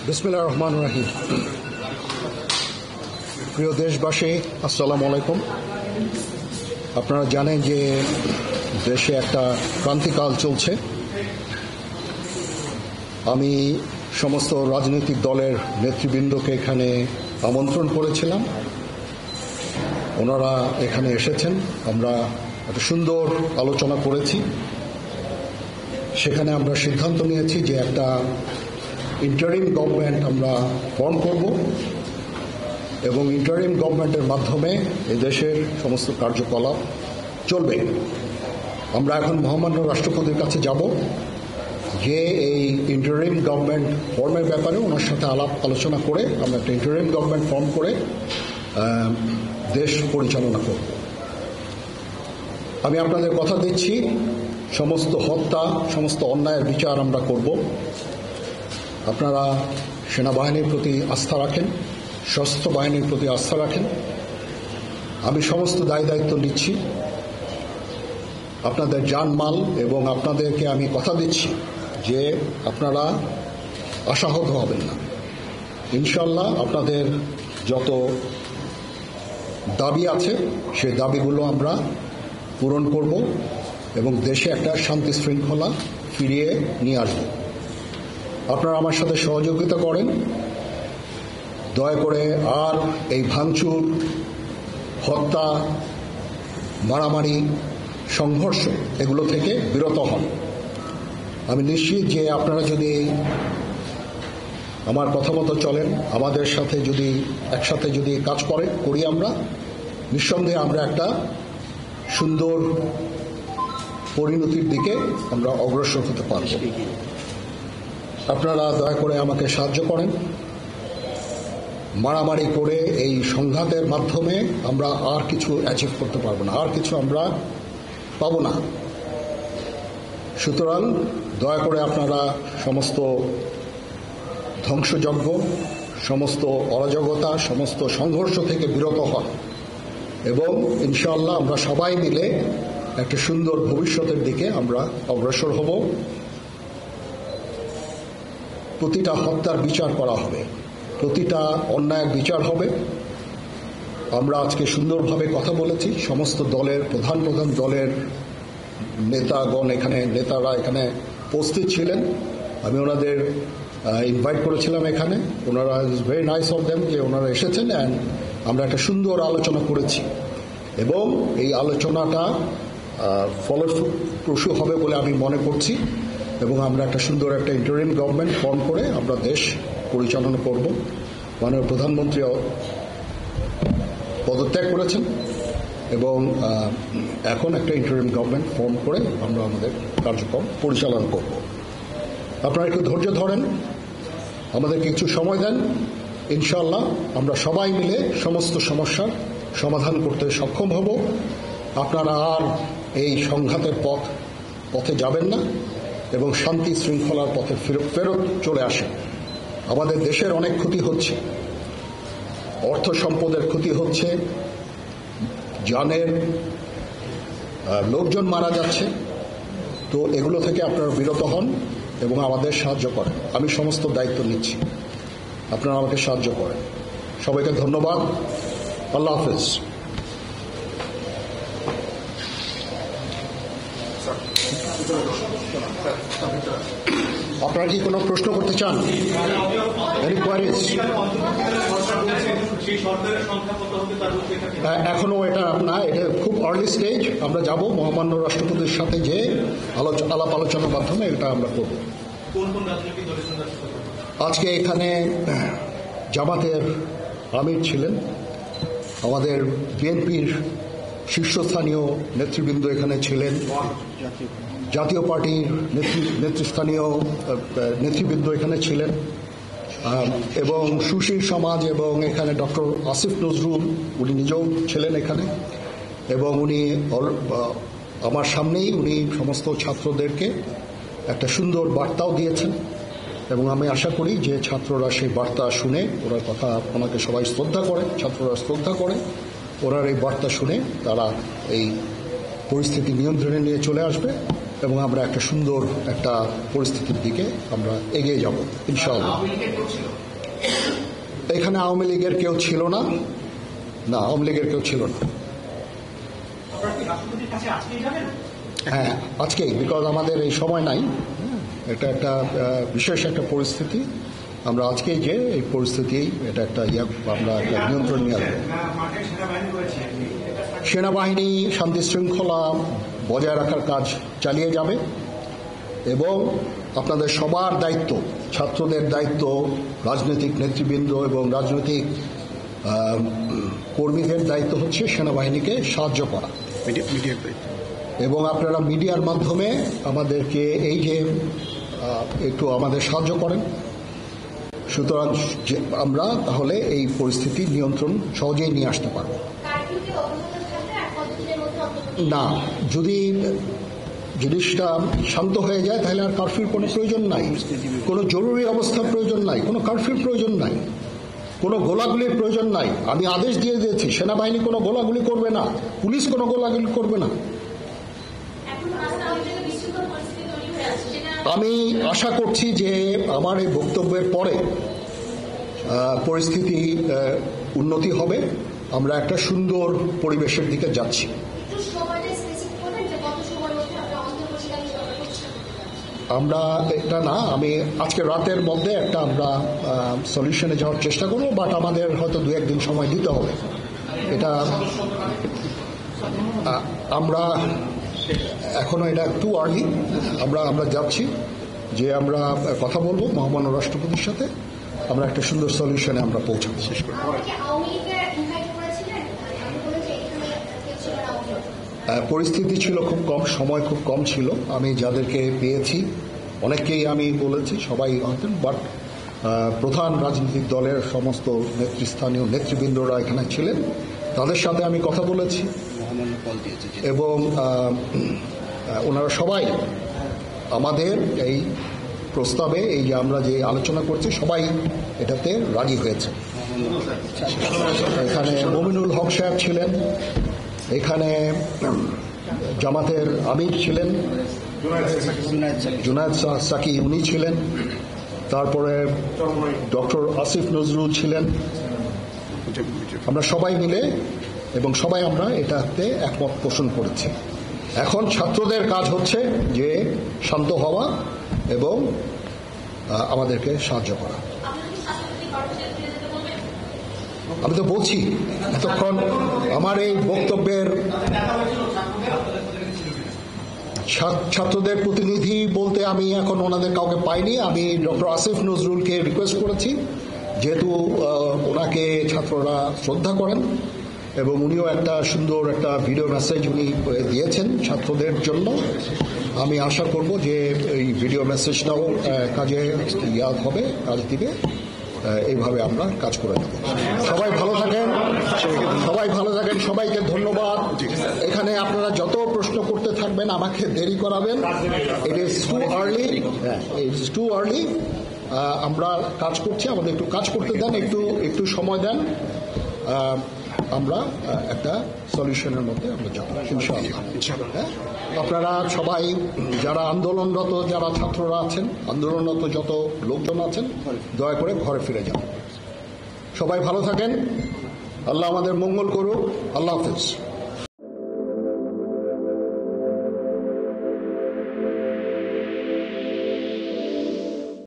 বিসমিল্লাহির রহমানির রহিম। প্রিয় দেশবাসী, আসসালামু আলাইকুম। আপনারা জানেন যে দেশে একটা ক্রান্তিকাল চলছে। আমি সমস্ত রাজনৈতিক দলের নেতৃবৃন্দকে এখানে আমন্ত্রণ করেছিলাম। ওনারা এখানে এসেছেন। আমরা একটা সুন্দর আলোচনা করেছি। সেখানে আমরা সিদ্ধান্ত নিয়েছি যে একটা ইন্টারিম গভর্নমেন্ট আমরা ফর্ম করব এবং ইন্টারিম গভর্নমেন্টের মাধ্যমে এই দেশের সমস্ত কার্যকলাপ চলবে। আমরা এখন মহামান্য রাষ্ট্রপতির কাছে যাব যে এই ইন্টারিম গভর্নমেন্ট ফর্মের ব্যাপারে ওনার সাথে আলোচনা করে আমরা একটা ইন্টারিম গভর্নমেন্ট ফর্ম করে দেশ পরিচালনা করব। আমি আপনাদের কথা দিচ্ছি, সমস্ত হত্যা, সমস্ত অন্যায়ের বিচার আমরা করব। আপনারা সেনাবাহিনীর প্রতি আস্থা রাখেন, সশস্ত্র বাহিনীর প্রতি আস্থা রাখেন। আমি সমস্ত দায়িত্ব নিচ্ছি, আপনাদের জানমাল, এবং আপনাদেরকে আমি কথা দিচ্ছি যে আপনারা আশাহত হবেন না। ইনশাল্লাহ আপনাদের যত দাবি আছে সেই দাবিগুলো আমরা পূরণ করব এবং দেশে একটা শান্তি শৃঙ্খলা ফিরিয়ে নিয়ে আসব। আপনারা আমার সাথে সহযোগিতা করেন। দয়া করে আর এই ভাঙচুর, হত্যা, মারামারি, সংঘর্ষ এগুলো থেকে বিরত হন। আমি নিশ্চিত যে আপনারা যদি আমার কথা মতো চলেন, আমাদের সাথে যদি একসাথে যদি কাজ করি আমরা, নিঃসন্দেহে আমরা একটা সুন্দর পরিণতির দিকে আমরা অগ্রসর হতে পারব। আপনারা দয়া করে আমাকে সাহায্য করেন। মারামারি করে এই সংঘাতের মাধ্যমে আমরা আর কিছু অ্যাচিভ করতে পারবো না, আর কিছু আমরা পাবো না। সুতরাং দয়া করে আপনারা সমস্ত ধ্বংসযজ্ঞ, সমস্ত অরাজকতা, সমস্ত সংঘর্ষ থেকে বিরত হন এবং ইনশাআল্লাহ আমরা সবাই মিলে একটা সুন্দর ভবিষ্যতের দিকে আমরা অগ্রসর হব। প্রতিটা হত্যার বিচার করা হবে, প্রতিটা অন্যায়ের বিচার হবে। আমরা আজকে সুন্দরভাবে কথা বলেছি। সমস্ত দলের প্রধান দলের নেতারা এখানে উপস্থিত ছিলেন। আমি ওনাদের ইনভাইট করেছিলাম এখানে। ওনারা ভেরি নাইস অফ দেম যে ওনারা এসেছেন অ্যান্ড আমরা একটা সুন্দর আলোচনা করেছি এবং এই আলোচনাটা ফলপ্রসূ হবে বলে আমি মনে করছি এবং আমরা একটা সুন্দর একটা ইন্টারিম গভর্নমেন্ট ফর্ম করে আমরা দেশ পরিচালনা করব। মাননীয় প্রধানমন্ত্রী পদত্যাগ করেছেন এবং এখন একটা ইন্টারিম গভর্নমেন্ট ফর্ম করে আমরা আমাদের কার্যক্রম পরিচালনা করব। আপনারা একটু ধৈর্য ধরেন, আমাদের কিছু সময় দেন। ইনশাআল্লাহ আমরা সবাই মিলে সমস্ত সমস্যার সমাধান করতে সক্ষম হব। আপনারা আর এই সংঘাতের পথে যাবেন না এবং শান্তি শৃঙ্খলার পথে ফেরত চলে আসেন। আমাদের দেশের অনেক ক্ষতি হচ্ছে, অর্থ সম্পদের ক্ষতি হচ্ছে, জানের লোকজন মারা যাচ্ছে। তো এগুলো থেকে আপনারা বিরত হন এবং আমাদের সাহায্য করেন। আমি সমস্ত দায়িত্ব নিচ্ছি, আপনারা আমাকে সাহায্য করেন। সবাইকে ধন্যবাদ। আল্লাহ হাফেজ। আপনারা কি কোনো প্রশ্ন করতে চান? এখনো এটা এটা খুব আর্লি স্টেজ। আমরা যাব মহামান্য রাষ্ট্রপতির সাথে যে আলাপ আলোচনার মাধ্যমে এটা আমরা করব। আজকে এখানে জামাতের আমির ছিলেন, আমাদের বিএনপির শীর্ষস্থানীয় নেতৃবৃন্দ এখানে ছিলেন, জাতীয় পার্টির নেতৃস্থানীয় নেতৃবৃন্দ এখানে ছিলেন এবং সুশীল সমাজ এবং এখানে ডক্টর আসিফ নজরুল উনি নিজেও ছিলেন এখানে এবং উনি আমার সামনেই উনি সমস্ত ছাত্রদেরকে একটা সুন্দর বার্তাও দিয়েছেন এবং আমি আশা করি যে ছাত্ররা সেই বার্তা শুনে ওরা কথা ওনাকে সবাই শ্রদ্ধা করে, ছাত্ররা শ্রদ্ধা করে, ওনার এই বার্তা শুনে তারা এই পরিস্থিতি নিয়ন্ত্রণে নিয়ে চলে আসবে এবং আমরা একটা সুন্দর একটা পরিস্থিতির দিকে আমরা এগিয়ে যাব ইনশাআল্লাহ। এখানে আওয়ামী লীগের কেউ ছিল না, আওয়ামী লীগের কেউ ছিল না। হ্যাঁ, আজকেই, বিকজ আমাদের এই সময় নাই, এটা একটা বিশেষ একটা পরিস্থিতি। আমরা আজকেই যে এই পরিস্থিতি, এটা একটা আমরা একটা নিয়ন্ত্রণ নিয়ে আসবো। সেনাবাহিনী শান্তি শৃঙ্খলা বজায় রাখার কাজ চালিয়ে যাবে এবং আপনাদের সবার দায়িত্ব, ছাত্রদের দায়িত্ব, রাজনৈতিক নেতৃবৃন্দ এবং রাজনৈতিক কর্মীদের দায়িত্ব হচ্ছে সেনাবাহিনীকে সাহায্য করা এবং আপনারা মিডিয়ার মাধ্যমে আমাদেরকে এই যে একটু আমাদের সাহায্য করেন। সুতরাং আমরা তাহলে এই পরিস্থিতি নিয়ন্ত্রণ সহজেই নিয়ে আসতে পারব। না, যদি জিনিসটা শান্ত হয়ে যায় তাহলে আর কারফিউর কোনো প্রয়োজন নাই, কোনো জরুরি অবস্থার প্রয়োজন নাই, কোনো কারফিউর প্রয়োজন নাই, কোনো গোলাগুলির প্রয়োজন নাই। আমি আদেশ দিয়ে দিয়েছি, সেনাবাহিনী কোনো গোলাগুলি করবে না, পুলিশ কোনো গোলাগুলি করবে না। আমি আশা করছি যে আমার এই বক্তব্যের পরে পরিস্থিতি উন্নতি হবে, আমরা একটা সুন্দর পরিবেশের দিকে যাচ্ছি। আমরা এটা না, আমি আজকে রাতের মধ্যে একটা আমরা সলিউশনে যাওয়ার চেষ্টা করবো, বাট আমাদের হয়তো 2-1 দিন সময় দিতে হবে। এটা আমরা এখনো এটা একটু আর্লি, আমরা যাচ্ছি যে আমরা কথা বলবো মহামান্য রাষ্ট্রপতির সাথে, আমরা একটা সুন্দর সলিউশনে আমরা পৌঁছাবো। শেষ করব। পরিস্থিতি ছিল খুব কম, সময় খুব কম ছিল। আমি যাদেরকে পেয়েছি অনেককেই আমি বলেছি, সবাই হতেন, বাট প্রধান রাজনৈতিক দলের সমস্ত নেতৃস্থানীয় নেতৃবৃন্দরা এখানে ছিলেন, তাদের সাথে আমি কথা বলেছি এবং ওনারা সবাই আমাদের এই প্রস্তাবে, এই যে আমরা যে আলোচনা করছি, সবাই এটাতে রাজি হয়েছে। এখানে মমিনুল হক সাহেব ছিলেন, এখানে জামাতের আমির ছিলেন, জুনায়েদ সাকি উনি ছিলেন, তারপরে ডক্টর আসিফ নজরুল ছিলেন। আমরা সবাই মিলে এবং সবাই আমরা এটাতে একমত পোষণ করেছি। এখন ছাত্রদের কাজ হচ্ছে যে শান্ত হওয়া এবং আমাদেরকে সাহায্য করা। আমি তো বলছি এতক্ষণ আমার এই বক্তব্যের ছাত্রদের প্রতিনিধি বলতে আমি এখন ওনাদের কাউকে পাইনি। আমি ডক্টর আসিফ নজরুলকে রিকোয়েস্ট করেছি, যেহেতু ওনাকে ছাত্ররা শ্রদ্ধা করেন এবং উনিও একটা সুন্দর একটা ভিডিও মেসেজ উনি দিয়েছেন ছাত্রদের জন্য। আমি আশা করব যে এই ভিডিও মেসেজটাও কাজে হবে, কাজ দিবে। এইভাবে আমরা কাজ করে যাব। সবাই ভালো থাকেন, সবাইকে ধন্যবাদ। এখানে আপনারা যত প্রশ্ন করতে থাকবেন আমাকে দেরি করাবেন, ইট ইজ টু আর্লি। আমরা কাজ করছি, আমাদের একটু কাজ করতে দেন, একটু সময় দেন, আমরা একটা সলিউশনের মধ্যে আমরা যাব ইনশাআল্লাহ। আপনারা সবাই যারা আন্দোলনরত, যারা ছাত্ররা আছেন, আন্দোলনরত যত লোকজন আছেন, দয়া করে ঘরে ফিরে যান। সবাই ভালো থাকেন, আল্লাহ আমাদের মঙ্গল করুক। আল্লাহ হাফেজ।